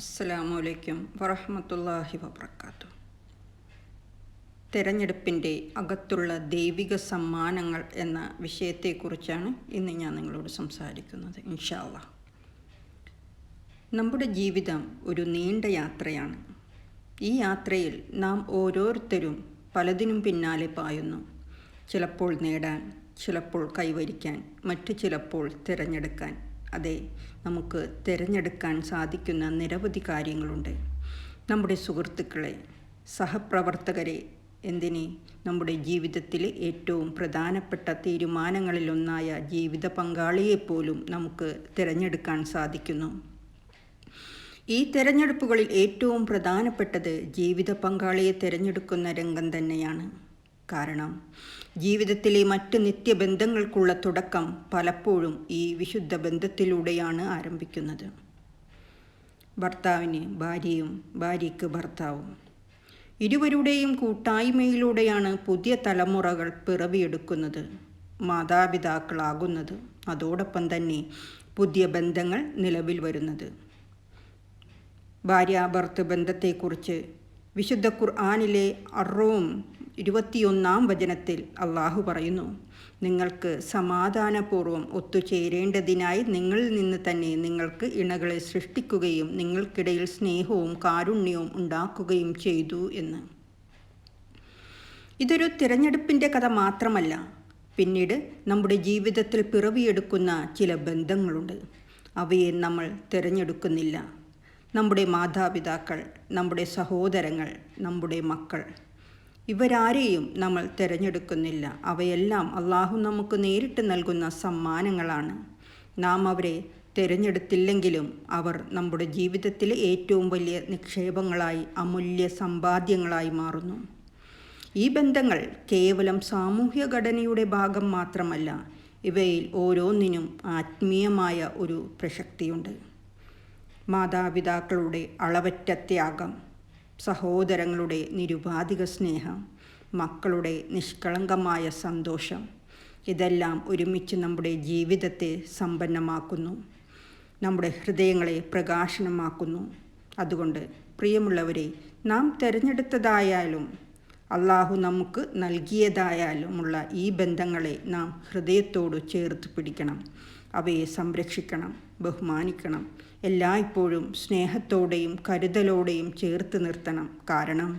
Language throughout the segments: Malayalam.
അസ്സലാമു അലൈക്കും വറഹ്മത്തുള്ളാഹി വബറകാതുഹു. തെരഞ്ഞെടുപ്പിൻ്റെ അകത്തുള്ള ദൈവിക സമ്മാനങ്ങൾ എന്ന വിഷയത്തെക്കുറിച്ചാണ് ഇന്ന് ഞാൻ നിങ്ങളോട് സംസാരിക്കുന്നത്. ഇൻഷാ അല്ലാഹ്. നമ്മുടെ ജീവിതം ഒരു നീണ്ട യാത്രയാണ്. ഈ യാത്രയിൽ നാം ഓരോരുത്തരും പലതിനും പിന്നാലെ പായുന്നു. ചിലപ്പോൾ നേടാൻ, ചിലപ്പോൾ കൈവരിക്കാൻ, മറ്റു ചിലപ്പോൾ തിരഞ്ഞെടുക്കാൻ. അതെ, നമുക്ക് തിരഞ്ഞെടുക്കാൻ സാധിക്കുന്ന നിരവധി കാര്യങ്ങളുണ്ട്. നമ്മുടെ സുഹൃത്തുക്കളെ, സഹപ്രവർത്തകരെ, എന്തിന് നമ്മുടെ ജീവിതത്തിലെ ഏറ്റവും പ്രധാനപ്പെട്ട തീരുമാനങ്ങളിലൊന്നായ ജീവിത പങ്കാളിയെപ്പോലും നമുക്ക് തിരഞ്ഞെടുക്കാൻ സാധിക്കുന്നു. ഈ തിരഞ്ഞെടുപ്പുകളിൽ ഏറ്റവും പ്രധാനപ്പെട്ടത് ജീവിത പങ്കാളിയെ തിരഞ്ഞെടുക്കുന്ന രംഗം തന്നെയാണ്. കാരണം ജീവിതത്തിലെ മറ്റ് നിത്യബന്ധങ്ങൾക്കുള്ള തുടക്കം പലപ്പോഴും ഈ വിശുദ്ധ ബന്ധത്തിലൂടെയാണ് ആരംഭിക്കുന്നത്. ഭർത്താവിന് ഭാര്യയും ഭാര്യയ്ക്ക് ഭർത്താവും, ഇരുവരുടെയും കൂട്ടായ്മയിലൂടെയാണ് പുതിയ തലമുറകൾ പിറവിയെടുക്കുന്നത്, മാതാപിതാക്കളാകുന്നത്, അതോടൊപ്പം തന്നെ പുതിയ ബന്ധങ്ങൾ നിലവിൽ വരുന്നത്. ഭാര്യാഭർത്തൃ ബന്ധത്തെക്കുറിച്ച് വിശുദ്ധ ഖുർആനിലെ അർ-റൂം 21-ാം വചനത്തിൽ അള്ളാഹു പറയുന്നു, നിങ്ങൾക്ക് സമാധാനപൂർവ്വം ഒത്തുചേരേണ്ടതിനായി നിങ്ങളിൽ നിന്ന് തന്നെ നിങ്ങൾക്ക് ഇണകളെ സൃഷ്ടിക്കുകയും നിങ്ങൾക്കിടയിൽ സ്നേഹവും കാരുണ്യവും ഉണ്ടാക്കുകയും ചെയ്തു എന്ന്. ഇതൊരു തിരഞ്ഞെടുപ്പിൻ്റെ കഥ മാത്രമല്ല. പിന്നീട് നമ്മുടെ ജീവിതത്തിൽ പിറവിയെടുക്കുന്ന ചില ബന്ധങ്ങളുണ്ട്. അവയെ നമ്മൾ തിരഞ്ഞെടുക്കുന്നില്ല. നമ്മുടെ മാതാപിതാക്കൾ, നമ്മുടെ സഹോദരങ്ങൾ, നമ്മുടെ മക്കൾ, ഇവരാരെയും നമ്മൾ തിരഞ്ഞെടുക്കുന്നില്ല. അവയെല്ലാം അള്ളാഹു നമുക്ക് നേരിട്ട് നൽകുന്ന സമ്മാനങ്ങളാണ്. നാം അവരെ തിരഞ്ഞെടുത്തില്ലെങ്കിലും അവർ നമ്മുടെ ജീവിതത്തിലെ ഏറ്റവും വലിയ നിക്ഷേപങ്ങളായി, അമൂല്യ സമ്പാദ്യങ്ങളായി മാറുന്നു. ഈ ബന്ധങ്ങൾ കേവലം സാമൂഹ്യ ഘടനയുടെ ഭാഗം മാത്രമല്ല, ഇവയിൽ ഓരോന്നിനും ആത്മീയമായ ഒരു പ്രസക്തിയുണ്ട്. മാതാപിതാക്കളുടെ അളവറ്റ ത്യാഗം, സഹോദരങ്ങളുടെ നിരുപാധിക സ്നേഹം, മക്കളുടെ നിഷ്കളങ്കമായ സന്തോഷം, ഇതെല്ലാം ഒരുമിച്ച് നമ്മുടെ ജീവിതത്തെ സമ്പന്നമാക്കുന്നു, നമ്മുടെ ഹൃദയങ്ങളെ പ്രകാശനമാക്കുന്നു. അതുകൊണ്ട് പ്രിയമുള്ളവരെ, നാം തിരഞ്ഞെടുത്തതായാലും അള്ളാഹു നമുക്ക് നൽകിയതായാലുമുള്ള ഈ ബന്ധങ്ങളെ നാം ഹൃദയത്തോട് ചേർത്ത് പിടിക്കണം. അവയെ സംരക്ഷിക്കണം, ബഹുമാനിക്കണം, എല്ലായ്പ്പോഴും സ്നേഹത്തോടെയും കരുതലോടെയും ചേർത്ത് നിർത്തണം. കാരണം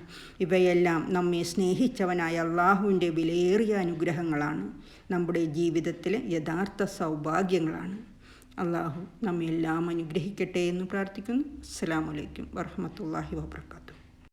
ഇവയെല്ലാം നമ്മെ സ്നേഹിച്ചവനായ അള്ളാഹുവിൻ്റെ വിലയേറിയ അനുഗ്രഹങ്ങളാണ്, നമ്മുടെ ജീവിതത്തിലെ യഥാർത്ഥ സൗഭാഗ്യങ്ങളാണ്. അള്ളാഹു നമ്മെ എല്ലാം അനുഗ്രഹിക്കട്ടെ എന്ന് പ്രാർത്ഥിക്കുന്നു. അസ്സലാമു അലൈക്കും വറഹ്മത്തുള്ളാഹി വബറകാതുഹു.